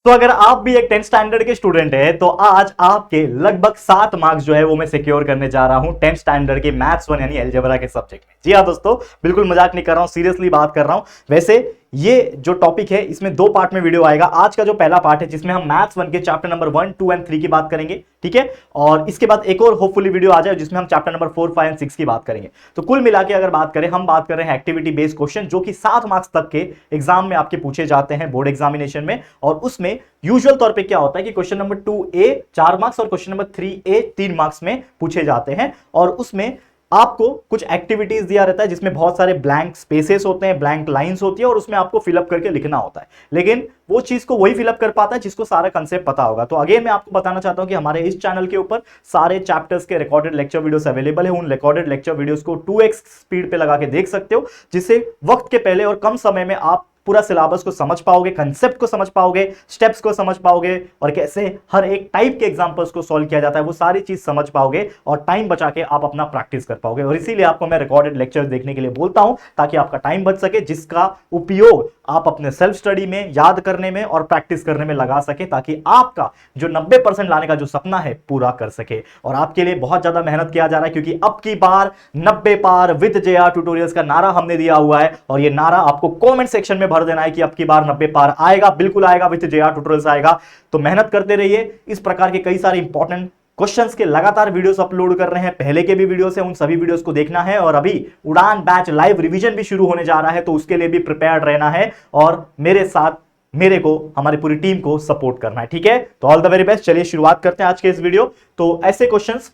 तो अगर आप भी एक 10th स्टैंडर्ड के स्टूडेंट है तो आज आपके लगभग 7 मार्क्स जो है वो मैं सिक्योर करने जा रहा हूं 10th स्टैंडर्ड के मैथ्स 1 यानी अलजेब्रा के सब्जेक्ट में। जी हाँ दोस्तों, बिल्कुल मजाक नहीं कर रहा हूं, सीरियसली बात कर रहा हूं। वैसे ये जो टॉपिक है इसमें 2 पार्ट में वीडियो आएगा। आज का जो पहला पार्ट है जिसमें हम मैथ्स 1 के चैप्टर नंबर 1, 2 एंड 3 की बात करेंगे, ठीक है। और इसके बाद एक और होपफुली वीडियो आ जाए जिसमें हम चैप्टर नंबर 4, 5 एंड 6 की बात करेंगे। तो कुल मिला के अगर बात करें, हम बात कर रहे हैं एक्टिविटी बेस्ड क्वेश्चन जो कि 7 मार्क्स तक के एग्जाम में आपके पूछे जाते हैं बोर्ड एग्जामिनेशन में। और उसमें यूजुअल तौर पे क्या होता है कि क्वेश्चन नंबर 2A 4 मार्क्स और क्वेश्चन नंबर 3A 3 मार्क्स में पूछे जाते हैं। और उसमें आपको कुछ एक्टिविटीज दिया रहता है जिसमें बहुत सारे ब्लैंक स्पेसेस होते हैं, ब्लैंक लाइंस होती है और उसमें आपको फिलअप करके लिखना होता है। लेकिन वो चीज को वही फिलअप कर पाता है जिसको सारा कंसेप्ट पता होगा। तो अगेन मैं आपको बताना चाहता हूं कि हमारे इस चैनल के ऊपर सारे चैप्टर्स के रिकॉर्डेड लेक्चर वीडियोस अवेलेबल है। उन रिकॉर्डेड लेक्चर वीडियोस को 2x स्पीड पे लगा के देख सकते हो, जिससे वक्त के पहले और कम समय में आप पूरा सिलेबस को समझ पाओगे, कंसेप्ट को समझ पाओगे, स्टेप्स को समझ पाओगे और कैसे हर एक टाइप के एग्जांपल्स को सॉल्व किया जाता है वो सारी चीज समझ पाओगे और टाइम बचा के आप अपना प्रैक्टिस कर पाओगे। और इसीलिए आपको मैं रिकॉर्डेड लेक्चर्स देखने के लिए बोलता हूं ताकि आपका टाइम बच सके, जिसका उपयोग आप अपने सेल्फ स्टडी में, याद करने में और प्रैक्टिस करने में लगा सके, ताकि आपका जो 90% लाने का जो सपना है पूरा कर सके। और आपके लिए बहुत ज्यादा मेहनत किया जा रहा है क्योंकि अब की बार 90 पार विद जेआर ट्यूटोरियल्स का नारा हमने दिया हुआ है और ये नारा आपको कमेंट सेक्शन में भर देना है कि अब की बार 90 पार आएगा, बिल्कुल आएगा, विद जेआर ट्यूटोरियल्स आएगा। तो मेहनत करते रहिए। इस प्रकार के कई सारे इंपॉर्टेंट क्वेश्चंस के लगातार वीडियोस अपलोड कर रहे हैं, पहले के भी वीडियोस हैं, उन सभी वीडियोस को देखना है। और अभी उड़ान बैच लाइव रिवीजन भी शुरू होने जा रहा है, तो उसके लिए भी प्रिपेयर्ड रहना है और मेरे साथ मेरे को, हमारी पूरी टीम को सपोर्ट करना है, ठीक है। तो ऑल द वेरी बेस्ट। चलिए शुरुआत करते हैं आज के इस वीडियो। तो ऐसे क्वेश्चंस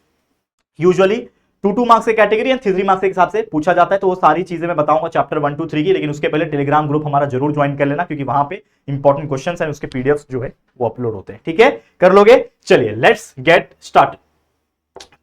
यूजुअली 2 मार्क्स के कैटेगरी एंड 3 मार्क्स के हिसाब से पूछा जाता है। तो वो सारी चीजें मैं बताऊंगा चैप्टर 1, 2, 3 की। लेकिन उसके पहले टेलीग्राम ग्रुप हमारा जरूर ज्वाइन कर लेना क्योंकि वहां पे इंपॉर्टेंट क्वेश्चंस हैं, उसके पीडीएफ्स जो है वो अपलोड होते हैं, ठीक है। कर लोगे? चलिए लेट्स गेट स्टार्ट।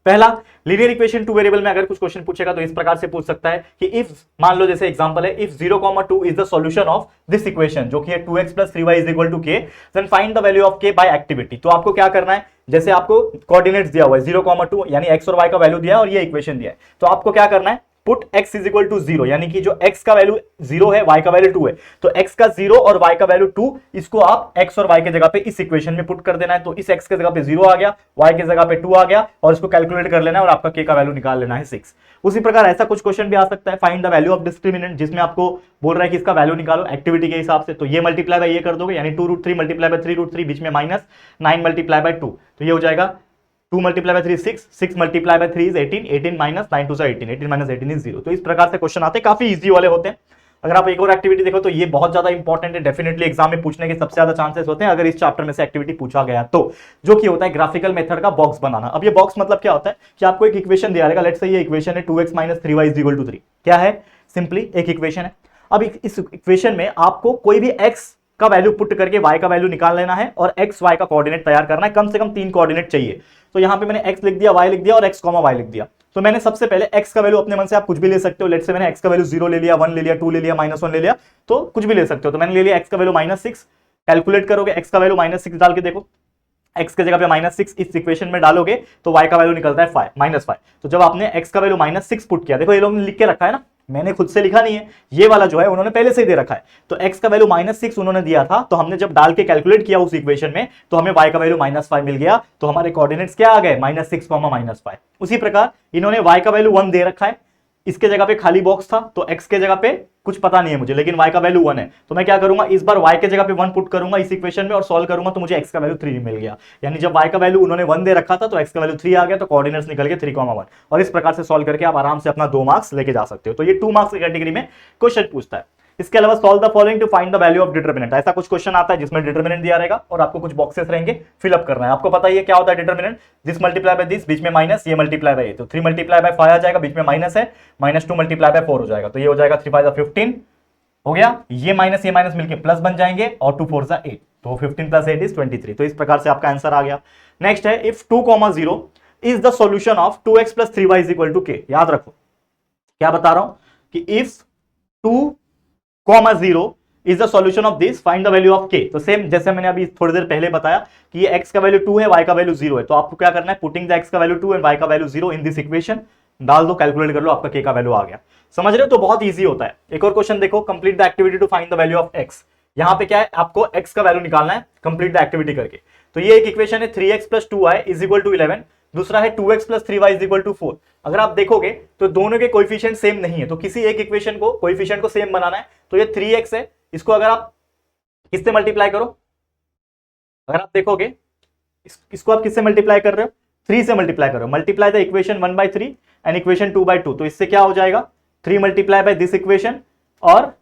पहला, लीनियर इक्वेशन 2 वेरिएबल में अगर कुछ क्वेश्चन पूछेगा तो इस प्रकार से पूछ सकता है कि इफ, मान लो जैसे एग्जांपल है, if 0,2 is the solution of this equation जो कि है 2x + 3y = k, then find the value of k by activity. तो आपको क्या करना है, जैसे आपको कोऑर्डिनेट्स दिया हुआ है 0,2 यानी x और y का वैल्यू दिया है और ये इक्वेशन दिया है, तो आपको क्या करना है, पुट x = 0, यानी कि जो x का वैल्यू 0 है, y का वैल्यू 2 है, तो x का 0 और y का वैल्यू 2, इसको आप x और y के जगह पे इस इक्वेशन में पुट कर देना है। तो इस x के जगह पे 0 आ गया, y के जगह पे 2 आ गया और इसको कैलकुलेट कर लेना है और आपका k का वैल्यू निकाल लेना है 6। उसी प्रकार ऐसा कुछ क्वेश्चन भी आ सकता है, find the value of discriminant, जिसमें आपको बोल रहा है कि इसका वैल्यू निकालो एक्टिविटी के हिसाब से। तो ये मल्टीप्लाई बाय ये कर दोगे, यानी 2√3 × 3√3, बीच में माइनस, 9 × 2, तो ये हो जाएगा 2 × 3 6, 6 × 3 is 18, 18 - 9 2 18, 18 - 18 is 0। तो इस प्रकार से क्वेश्चन आते हैं, काफी इजी वाले होते हैं। अगर आप एक और एक्टिविटी देखो तो ये बहुत ज्यादा इंपॉर्टेंट है, डेफिनेटली एग्जाम में पूछने के सबसे ज्यादा चांसेस होते हैं अगर इस चैप्टर में से एक्टिविटी पूछा गया तो, जो कि होता है ग्राफिकल मेथड का बॉक्स बनाना। अब ये बॉक्स मतलब क्या होता है कि आपको एक इक्वेशन दिया रहेगा, लेट्स से ये इक्वेशन है 2x - 3y = 3। क्या है? सिंपली एक इक्वेशन है। अब इस इक्वेशन में आपको कोई भी x का वैल्यू पुट करके y का वैल्यू निकाल लेना है और x y का कोऑर्डिनेट तैयार करना है। कम से कम 3 कोऑर्डिनेट चाहिए। तो यहां पे मैंने x लिख दिया, y लिख दिया और x, y लिख दिया। तो मैंने सबसे पहले x का वैल्यू, अपने मन से आप कुछ भी ले सकते हो, लेट्स से मैंने x का वैल्यू 0 ले लिया, 1 ले लिया, 2 ले लिया, -1 ले लिया, तो कुछ भी ले सकते हो। तो मैंने ले लिया x का वैल्यू -6, कैलकुलेट करोगे x का वैल्यू -6 डाल के देखो, x के जगह पे -6 इस इक्वेशन में डालोगे तो y का वैल्यू निकलता है -5। तो जब आपने x का वैल्यू -6 पुट किया, देखो ये लोग ने लिख के रखा है ना, मैंने खुद से लिखा नहीं है, ये वाला जो है उन्होंने पहले से ही दे रखा है। तो x का वैल्यू -6 उन्होंने दिया था, तो हमने जब डाल के कैलकुलेट किया उस इक्वेशन में तो हमें y का वैल्यू -5 मिल गया। तो हमारे कोऑर्डिनेट्स क्या आ गए, -6, -5। उसी प्रकार इन्होंने y का वैल्यू 1 दे रखा है, इसके जगह पे खाली बॉक्स था, तो x के जगह पे कुछ पता नहीं है मुझे, लेकिन y का वैल्यू 1 है। तो मैं क्या करूंगा, इस बार y के जगह पे 1 पुट करूंगा इस इक्वेशन में और सॉल्व करूंगा, तो मुझे x का वैल्यू 3 मिल गया। यानी जब y का वैल्यू उन्होंने 1 दे रखा था तो x का वैल्यू 3 आ गया, तो कोऑर्डिनेट्स निकल के 3,1। और इस प्रकार से सॉल्व करके आप आराम से अपना 2 मार्क्स लेके जा सकते हो। तो ये 2 मार्क्स की कैटेगरी में क्वेश्चन पूछता है। इसके अलावा solve the following to find the value of determinant, ऐसा कुछ क्वेश्चन आता है जिसमें डिटरमिनेंट दिया रहेगा और आपको कुछ बॉक्सेस रहेंगे, फिलअप करना है। आपको पता ही है क्या होता है determinant, this multiply by this, बीच में माइनस, ये मल्टीप्लाई बाय ये, तो 3 × 5 आ जाएगा, बीच में माइनस है, -2 × 4 हो जाएगा, तो ये हो जाएगा 3 × 5 = 15 हो गया। ये माइनस मिलके प्लस बन जाएंगे और 2 × 4 = 8, तो 15 + 8 = 23। तो इस प्रकार से आपका आंसर आ गया। नेक्स्ट है, if 2,0 is the solution of 2x + 3y = k। याद रखो क्या बता रहा हूं कि if 2,0 is the solution of this, find the value of k। तो सेम जैसे मैंने अभी थोड़ी देर पहले बताया कि ये x का वैल्यू 2 है, y का वैल्यू 0 है, तो आपको क्या करना है, पुटिंग द x का वैल्यू 2 एंड y का वैल्यू 0 इन दिस इक्वेशन, डाल दो, कैलकुलेट कर लो, आपका k का वैल्यू आ गया। समझ रहे हो? तो बहुत इजी होता है। एक और क्वेश्चन देखो, complete the activity to find the value of x। यहां पे क्या है, आपको x का वैल्यू निकालना है। कंप्लीट द एक्टिविटी करके। तो ये एक इक्वेशन है 3x plus 2y is equal to 11, दूसरा है 2x plus 3y is equal to 4। अगर आप देखोगे तो दोनों के कोएफिशिएंट सेम नहीं है, तो किसी एक इक्वेशन को कोएफिशिएंट को सेम बनाना है। तो ये 3x है, इसको अगर आप किससे मल्टीप्लाई करो, अगर आप देखोगे इसको आप किससे मल्टीप्लाई कर रहे हो, 3 से मल्टीप्लाई करो। Multiply the equation 1/3 and equation 2/2। तो इससे क्या हो जाएगा, 3 मल्टीप्लाई बाय दिस इक्वेशन और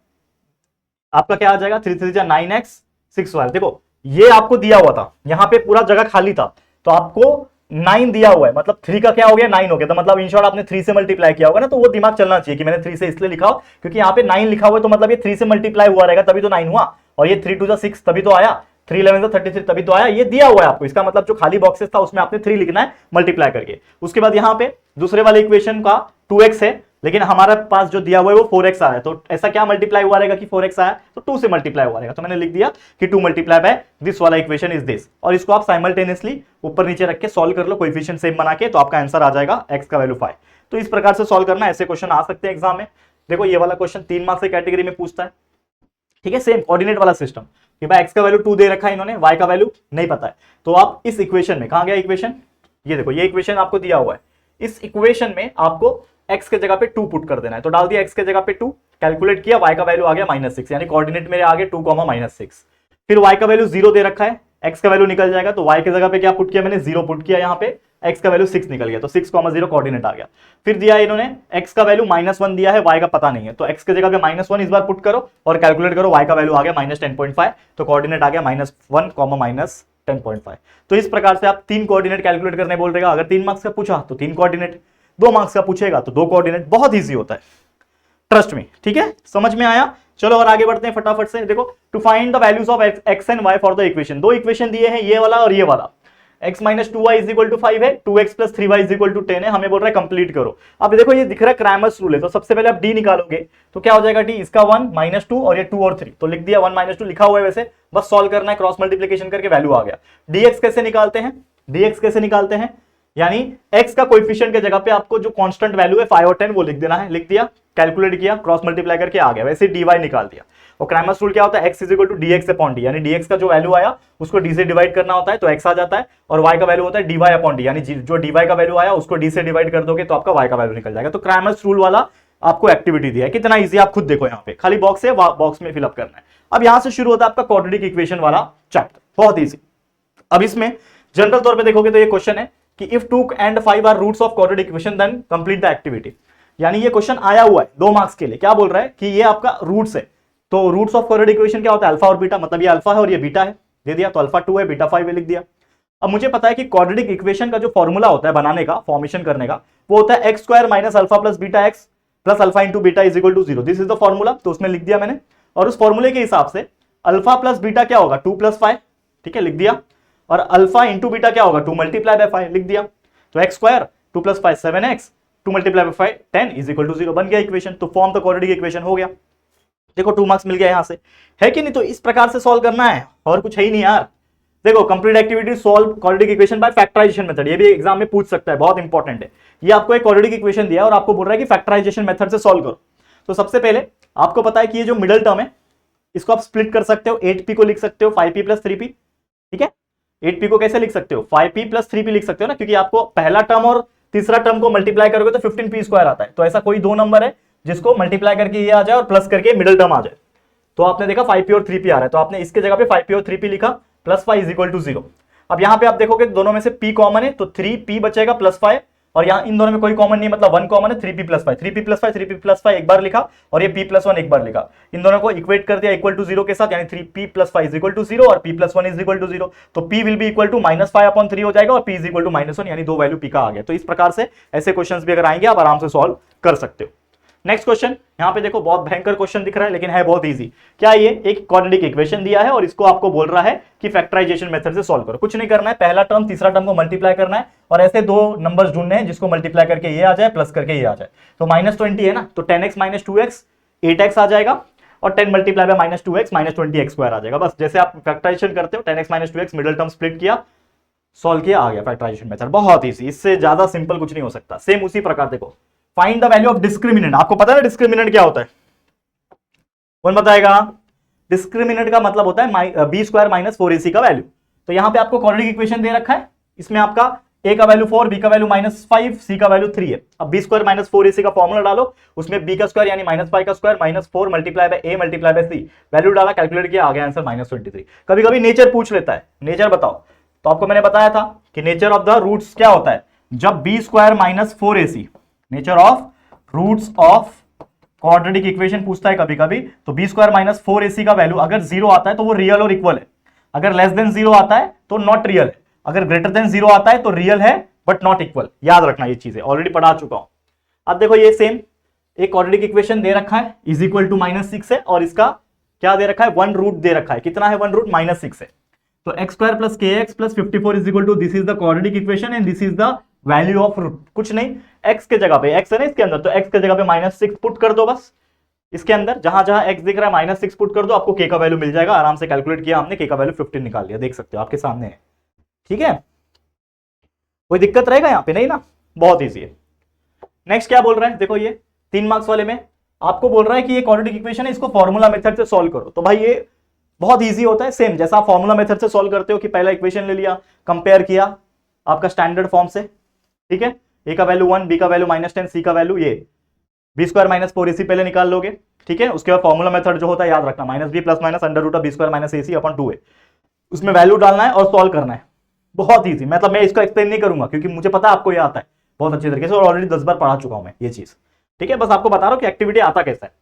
आपका क्या आ जाएगा 3 3 जा 9x 6y। देखो ये आपको दिया हुआ था, यहां पे पूरा जगह खाली था, तो आपको 9 दिया हुआ है, मतलब 3 का क्या हो गया 9 हो गया। तो मतलब इन शॉर्ट आपने 3 से मल्टीप्लाई किया होगा ना, तो वो दिमाग चलना चाहिए कि मैंने 3 से इसलिए लिखा हो क्योंकि यहाँ पे 9 लिखा हुआ है, तो मतलब ये 3 से मल्टीप्लाई हुआ रहेगा तभी तो 9 हुआ, और ये 3 2 जा 6 तभी तो आया, 3 11 जा 33 तभी तो आया। ये दिया हुआ है आपको, इसका मतलब जो खाली बॉक्सेस था उसमें आपने 3 लिखना है मल्टीप्लाई करके। उसके बाद यहाँ पे दूसरे वाले इक्वेशन का 2x है, लेकिन हमारे पास जो दिया हुआ है वो 4x आया है, तो ऐसा क्या मल्टीप्लाई हुआ रहेगा कि 4x आया, तो 2 से मल्टीप्लाई हुआ रहेगा। तो मैंने लिख दिया कि 2 मल्टीप्लाई बाय दिस वाला इक्वेशन इज दिस, और इसको आप साइमल्टेनियसली ऊपर नीचे रख के सॉल्व कर लो कोएफिशिएंट सेम बना के, तो आपका आंसर आ जाएगा x का वैल्यू 5। तो इस प्रकार से सॉल्व करना, ऐसे क्वेश्चन आ सकते हैं एग्जाम में। देखो ये वाला क्वेश्चन 3 मार्क्स की कैटेगरी में पूछता है, ठीक है, सेम कोऑर्डिनेट वाला सिस्टम कि भाई x का वैल्यू 2 दे रखा है इन्होंने, y का वैल्यू नहीं पता है, तो आप इस इक्वेशन में, कहां गया इक्वेशन, ये देखो ये इक्वेशन आपको दिया हुआ है, इस इक्वेशन में आपको x के जगह पे 2 पुट कर देना है। तो डाल दिया x के जगह पे 2, कैलकुलेट किया, y का वैल्यू आ गया -6, यानी कोऑर्डिनेट मेरे आगे 2, -6। फिर y का वैल्यू 0 दे रखा है, x का वैल्यू निकल जाएगा, तो y के जगह पे क्या पुट किया मैंने 0 पुट किया, यहाँ पे x का वैल्यू 6 निकल गया, तो 6, 0 कोऑर्डिनेट आ गया। फिर दिया इन्होंने x का वैल्यू -1 दिया है, y का पता नहीं है, तो x के जगह पे -1 इस बार पुट करो और कैलकुलेट करो, y का वैल्यू आ गया -10.5, तो कोऑर्डिनेट आ गया -1, -10.5। तो इस प्रकार से आप 3 कोऑर्डिनेट कैलकुलेट करने बोल देगा। अगर 3 मार्क्स का पूछा तो 3 कोऑर्डिनेट, 2 मार्क्स का पूछेगा तो 2 कोऑर्डिनेट, बहुत ईजी होता है, ट्रस्ट में, ठीक है, समझ में आया। चलो और आगे बढ़ते हैं फटाफट से। देखो to find the values of x and y for the equation, 2 equation दिए हैं, ये वाला और ये वाला। x - 2y = 5 है, 2x + 3y = 10 है, हमें बोल रहा है कंप्लीट करो। अब देखो ये दिख रहा है क्रैमर्स रूल है, तो सबसे पहले आप d निकालोगे तो क्या हो जाएगा d, इसका 1 -2 और ये 2 और 3, तो लिख दिया 1 - 2 लिखा हुआ है वैसे, बस सॉल्व करना है, क्रॉस मल्टीप्लिकेशन करके वैल्यू आ गया। dx कैसे निकालते हैं, dx कैसे निकालते हैं, यानी x का कोएफिशिएंट के जगह पे आपको जो कांस्टेंट वैल्यू है 5 और 10 वो लिख देना है, लिख दिया, कैलकुलेट किया, क्रॉस मल्टीप्लाई करके आ गया, वैसे dy निकाल दिया। और क्रैमर्स रूल क्या होता है, x = dx/d, यानी dx का जो वैल्यू आया उसको d से डिवाइड करना होता है तो x आ जाता है, और y का वैल्यू होता है dy/d, यानी जो dy का वैल्यू आया उसको d से डिवाइड कर दोगे तो आपका y का वैल्यू निकल जाएगा। तो क्रैमर्स रूल वाला आपको एक्टिविटी दिया है, कितना ईजी आप खुद देखो, यहाँ पे खाली बॉक्स है, बॉक्स में फिलअप करना है। अब यहां से शुरू होता है आपका क्वाड्रेटिक इक्वेशन वाला चैप्टर, बहुत ईजी। अब इसमें जनरल तौर पे देखोगे तो ये क्वेश्चन है कि if 2 and 5 are roots of quadratic equation then complete the activity, यानी ये क्वेश्चन आया हुआ है 2 मार्क्स के लिए। क्या बोल रहा है कि ये आपका रूट्स है, तो रूट्स ऑफ क्वाड्रेटिक इक्वेशन क्या होता है, अल्फा और बीटा, मतलब ये अल्फा है और ये बीटा है, दे दिया, तो अल्फा 2 है बीटा 5 है, लिख दिया। अब मुझे पता है कि क्वाड्रेटिक इक्वेशन का जो फॉर्मूला होता है बनाने का, फॉर्मेशन करने का, वो होता है x² - alpha + beta x + alpha × beta = 0, this is the formula, तो उसमें लिख दिया मैंने। और उस फॉर्मूले के हिसाब से अल्फा प्लस बीटा क्या होगा 2 + 5, ठीक है, लिख दिया, और अल्फा × बीटा क्या होगा 2 × 5, लिख दिया। तो x² 2 + 5 7x, 2 × 5 10 = 0, बन गया इक्वेशन। तो फॉर्म द क्वाड्रेटिक इक्वेशन हो गया। देखो 2 मार्क्स मिल गया यहां से, है कि नहीं। तो इस प्रकार से सॉल्व करना है, और कुछ है ही नहीं यार। देखो complete activity solve quadratic equation by factorization method, ये भी एग्जाम में पूछ सकता है, बहुत इंपॉर्टेंट है। ये आपको एक क्वाड्रेटिक इक्वेशन दिया है और आपको बोल रहा है कि फैक्टराइजेशन मेथड से सॉल्व करो। तो सबसे पहले आपको पता है कि ये जो मिडिल टर्म है इसको आप स्प्लिट कर सकते हो, 8p को लिख सकते हो 5p + 3p, ठीक है। 8p को कैसे लिख सकते हो, 5p + 3p लिख सकते हो ना, क्योंकि आपको पहला टर्म और तीसरा टर्म को मल्टीप्लाई करोगे तो 15p² आता है। तो ऐसा कोई 2 नंबर है जिसको मल्टीप्लाई करके ये आ जाए और प्लस करके मिडिल टर्म आ जाए। तो आपने देखा 5p और 3p आ रहा है, तो आपने इसके जगह पे 5p और 3p लिखा, +5 = 0। अब यहां पे आप देखोगे दोनों में से p कॉमन है, तो 3p बचेगा +5, और यहां इन दोनों में कोई कॉमन नहीं, मतलब 1 कॉमन है, 3p + 5, 3p + 5, 3p + 5 एक बार लिखा, और ये p + 1 एक बार लिखा। इन दोनों को इक्वेट कर दिया = 0 के साथ, यानी 3p + 5 = 0 और p + 1 = 0। तो p will be equal to -5/3 हो जाएगा, और p = -1, यानी 2 वैल्यू p का आ गया। तो इस प्रकार से ऐसे क्वेश्चंस भी अगर आएंगे आप आराम से सॉल्व कर सकते हो। नेक्स्ट क्वेश्चन, यहां पे देखो बहुत भयंकर क्वेश्चन दिख रहा है, लेकिन है बहुत इजी। क्या ये एक क्वाड्रेटिक इक्वेशन दिया है और इसको आपको बोल रहा है कि फैक्टराइजेशन मेथड से सॉल्व करो। कुछ नहीं करना है, पहला टर्म तीसरा टर्म को मल्टीप्लाई करना है, और ऐसे 2 नंबर्स ढूंढने हैं जिसको मल्टीप्लाई करके ये आ जाए, प्लस करके ये आ जाए। तो -20 है ना, तो 10x - 2x 8x आ जाएगा, और 10 × -2x -20x² आ जाएगा। बस जैसे आप फैक्टराइजेशन करते हो, 10x - 2x middle term split किया, सॉल्व किया, आ गया फैक्टराइजेशन मेथड, बहुत ईजी, इससे ज्यादा सिंपल कुछ नहीं हो सकता। सेम उसी प्रकार देखो, find the value of discriminant, आपको पता है ना डिस्क्रिमिनेंट क्या होता है, कौन बताएगा। डिस्क्रिमिनेंट का मतलब होता है बी स्क्वायर माइनस 4ac का वैल्यू। तो यहां पे आपको क्वाड्रेटिक इक्वेशन दे रखा है, इसमें आपका a का वैल्यू 4, b का वैल्यू -5, c का वैल्यू 3 है। अब बी स्क्वायर माइनस 4ac का फॉर्मूला डालो, उसमें b का स्क्वायर यानी -5 का square -4 multiply by a multiply by c, value डाला, कैलकुलेट किया, आ गया आंसर -23। कभी कभी नेचर पूछ लेता है, नेचर बताओ, तो आपको मैंने बताया था कि नेचर ऑफ द रूट्स क्या होता है, जब B square minus 4ac, nature of roots of quadratic equation पूछता है कभी कभी, तो बी स्क्वायर माइनस 4ac का वैल्यू अगर 0 आता है तो वो रियल और इक्वल है, अगर लेस देन 0 आता है तो नॉट रियल है, अगर ग्रेटर देन 0 आता है तो रियल है बट नॉट इक्वल। याद रखना ये चीजें, ऑलरेडी पढ़ा चुका हूं। अब देखो ये सेम एक क्वाड्रेटिक इक्वेशन दे रखा है इज इक्वल टू -6 है, और इसका क्या दे रखा है, 1 रूट दे रखा है। कितना है 1 रूट, -6 है। तो x square plus kx plus 54 is equal to, this is the quadratic equation and this is the value of root. कुछ नहीं, x के जगह पे, x है ना इसके अंदर, तो x के जगह पे -6 पुट कर दो बस। इसके अंदर जहां जहां x दिख रहा है -6 पुट कर दो, आपको k का वैल्यू मिल जाएगा। आराम से कैलकुलेट किया हमने, k का वैल्यू 15 निकाल लिया, देख सकते हो आपके सामने है। ठीक है, कोई दिक्कत रहेगा यहाँ पे, नहीं ना, बहुत ईजी है। नेक्स्ट क्या बोल रहा है, देखो ये 3 मार्क्स वाले में आपको बोल रहा है कि ये क्वाड्रेटिक इक्वेशन है, इसको फॉर्मूला मेथड से सॉल्व करो। तो भाई ये बहुत इजी होता है, सेम जैसा आप फॉर्मूला मेथड से सॉल्व करते हो कि पहला इक्वेशन ले लिया, कंपेयर किया आपका स्टैंडर्ड फॉर्म से, ठीक है, a का वैल्यू 1, b का वैल्यू -10, c का वैल्यू ये बी स्क्वायर माइनस 4ac पहले निकाल लोगे, ठीक है। उसके बाद फॉर्मूला मेथड जो होता है याद रखना, -b plus minus under root of b square minus ac upon 2a, उसमें वैल्यू डालना है और सॉल्व करना है। बहुत ईजी, मतलब मैं इसको एक्सप्लेन नहीं करूंगा क्योंकि मुझे पता है आपको ये आता है बहुत अच्छे तरीके से, और ऑलरेडी 10 बार पढ़ा चुका हूं मैं ये चीज, ठीक है। बस आपको बता रहा हूं कि एक्टिविटी आता कैसा है।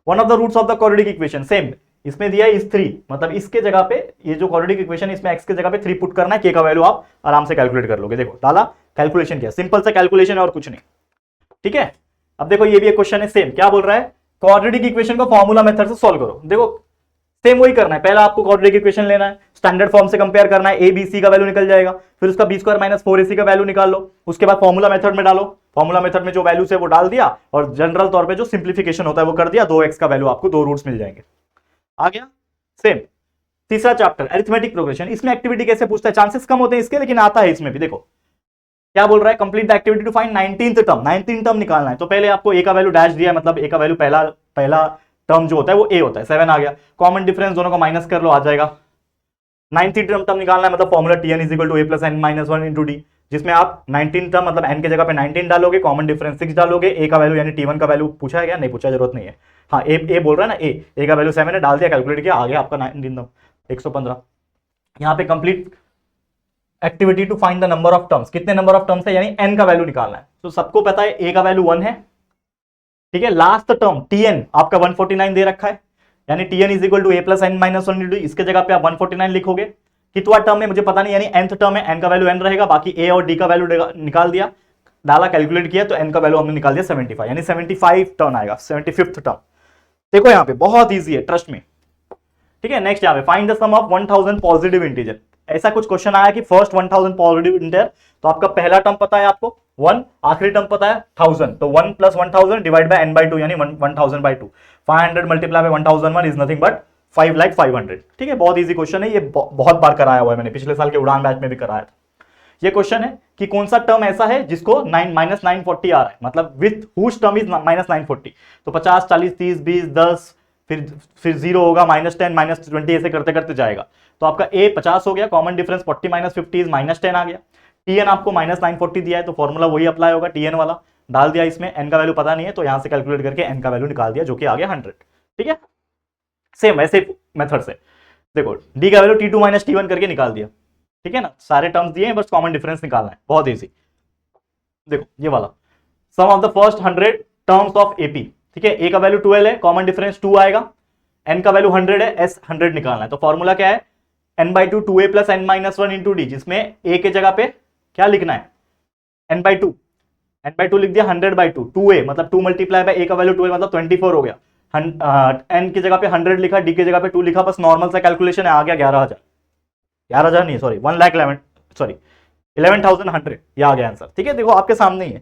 One of the roots of the quadratic equation, same इसमें दिया है इस 3, मतलब इसके जगह पे ये जो क्वाड्रेटिक इक्वेशन है इसमें x के जगह पे 3 पुट करना है, k का वैल्यू आप आराम से कैलकुलेट कर लोगे। देखो डाला, कैलकुलेशन किया, सिंपल सा कैलकुलेशन है और कुछ नहीं, ठीक है। अब देखो ये भी एक क्वेश्चन है, सेम क्या बोल रहा है, क्वाड्रेटिक इक्वेशन को फॉर्मूला मेथड से सॉल्व करो। देखो सेम वही करना है, पहला आपको क्वाड्रेटिक इक्वेशन लेना है, स्टैंडर्ड फॉर्म से कंपेयर करना है, a b c का वैल्यू निकल जाएगा, फिर उसका b स्क्वायर माइनस 4ac का वैल्यू निकाल लो, उसके बाद फॉर्मूला मेथड में डालो, फॉर्मूला मेथड में जो वैल्यूज है वो डाल दिया, और जनरल तौर पे जो सिंप्लीफिकेशन होता है वो कर दिया, 2x का वैल्यू आपको 2 रूट्स मिल जाएंगे। आ गया सेम। तीसरा चैप्टर अरिथमेटिक प्रोग्रेशन, इसमें एक्टिविटी कैसे पूछता है, चांसेस कम होते हैं इसके, लेकिन आता है इसमें भी। देखो क्या बोल रहा है, complete the activity to find 19th term, 19th term निकालना है। तो पहले आपको a का वैल्यू डैश दिया है, मतलब a का वैल्यू पहला टर्म जो होता है वो a होता है, 7 आ गया, कॉमन डिफरेंस दोनों को माइनस कर लो, आ जाएगा। 19th टर्म निकालना है, मतलब formula tn is equal to a plus n minus 1 into d, जिसमें आप 19 टर्म मतलब n के जगह पे 19 डालोगे, कॉमन डिफरेंस 6 डालोगे, a का वैल्यू यानी t1 का वैल्यू पूछा है क्या, नहीं पूछा, जरूरत नहीं है। हाँ a बोल रहा है ना, a का वैल्यू 7 है, डाल दिया, कैलकुलेट किया, आ गया आपका 19 टर्म 115। यहाँ पे complete activity to find the number of terms, कितने नंबर ऑफ टर्म्स है यानी n का वैल्यू निकालना है। तो सबको पता है a का वैल्यू 1 है, ठीक है। लास्ट टर्म tn आपका 149 दे रखा है, यानी tn is equal to a plus n minus 1 into, इसके जगह पे आप 149 लिखोगे। कितना टर्म है मुझे पता नहीं, यानी nth टर्म है, n का वैल्यू n रहेगा, बाकी a और d का वैल्यू निकाल दिया, डाला, कैलकुलेट किया, तो n का वैल्यू हमने निकाल दिया 75, यानी 75 टर्म आएगा, 75th टर्म। देखो यहाँ पे बहुत ईजी है, ट्रस्ट में, ठीक है। नेक्स्ट यहाँ पे find the sum of 1000 positive integer, ऐसा कुछ क्वेश्चन आया कि फर्स्ट 1000 पॉजिटिव इंटीजर, तो आपका पहला टर्म पता है आपको 1, आखिरी टर्म पता है 1000, तो 1 plus 1000 divide by n by 2 यानी 1000/2, 500 multiply by 1001 is nothing but 5,500, ठीक है। बहुत इजी क्वेश्चन है, ये बहुत बार कराया हुआ है मैंने, पिछले साल के उड़ान बैच में भी कराया था। ये क्वेश्चन है कि कौन सा टर्म ऐसा है जिसको -940 आ रहा है, मतलब विथ हुज टर्म इज -940, तो 50 40 30 20 10 फिर 0 होगा, -10 -20 ऐसे करते करते जाएगा। तो आपका a 50 हो गया, कॉमन डिफरेंस 40 - 50 इज -10 आ गया, tn आपको -940 दिया है, तो फॉर्मूला वही अप्लाई होगा, tn वाला डाल दिया, इसमें n का वैल्यू पता नहीं है, तो यहां से कैलकुलेट करके n का वैल्यू निकाल दिया, जो कि आ गया 100, ठीक है। सेम वैसे मेथड से देखो d का वैल्यू t2 - t1 करके निकाल दिया, ठीक है ना, सारे टर्म्स दिए हैं, बस कॉमन डिफरेंस निकालना है, बहुत इजी। देखो ये वाला sum of the first 100 terms of AP, ठीक है, a का वैल्यू 12 है, कॉमन डिफरेंस 2 आएगा, n का वैल्यू 100 है, s 100 निकालना है। तो फॉर्मूला क्या है, n/2 2a plus n minus 1 into d, जिसमें a के जगह पे क्या लिखना है, n/2 लिख दिया, 100/2 2a मतलब 2 मल्टीप्लाई बाय a का वैल्यू 12 मतलब 24 हो गया, n की जगह पे 100 लिखा, d की जगह पे 2 लिखा, बस नॉर्मल सा कैलकुलेशन है, आ गया 11,000 नहीं सॉरी 11,100, ये आ गया आंसर, ठीक है। देखो आपके सामने ही है,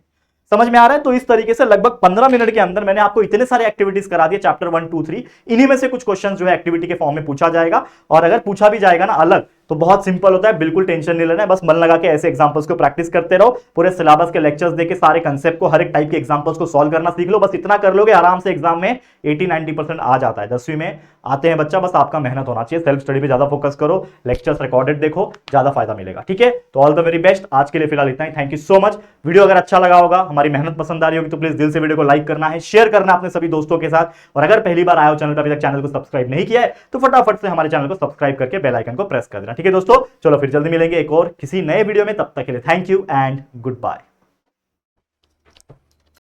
समझ में आ रहा है। तो इस तरीके से लगभग 15 मिनट के अंदर मैंने आपको इतने सारे एक्टिविटीज करा दिए, चैप्टर 1 2 3, इन्हीं में से कुछ क्वेश्चन जो है एक्टिविटी के फॉर्म में पूछा जाएगा, और अगर पूछा भी जाएगा ना अलग, तो बहुत सिंपल होता है, बिल्कुल टेंशन नहीं लेना है, बस मन लगा के ऐसे एग्जांपल्स को प्रैक्टिस करते रहो, पूरे सिलेबस के लेक्चर्स देके सारे कंसेप्ट को, हर एक टाइप के एग्जांपल्स को सॉल्व करना सीख लो। बस इतना कर लोगे आराम से एग्जाम में 80-90% आ जाता है। 10वीं में आते हैं बच्चा, बस आपका मेहनत होना चाहिए, सेल्फ स्टडी पे ज्यादा फोकस करो, लेक्चर्स रिकॉर्डेड देखो, ज्यादा फायदा मिलेगा। ठीक है, तो ऑल द वेरी बेस्ट। आज के लिए फिलहाल इतना ही, thank you so much. Video अगर अच्छा लगा होगा, हमारी मेहनत पसंद आ रही होगी तो प्लीज दिल से वीडियो को लाइक करना है, शेयर करना अपने सभी दोस्तों के साथ, और अगर पहली बार आए हो चैनल पर, अभी तक चैनल को सब्सक्राइब नहीं किया है तो फटाफट से हमारे चैनल को सब्सक्राइब करके बेल आइकन को प्रेस कर देना। ठीक है दोस्तों, चलो फिर जल्दी मिलेंगे एक और किसी नए वीडियो में, तब तक के लिए thank you and good bye.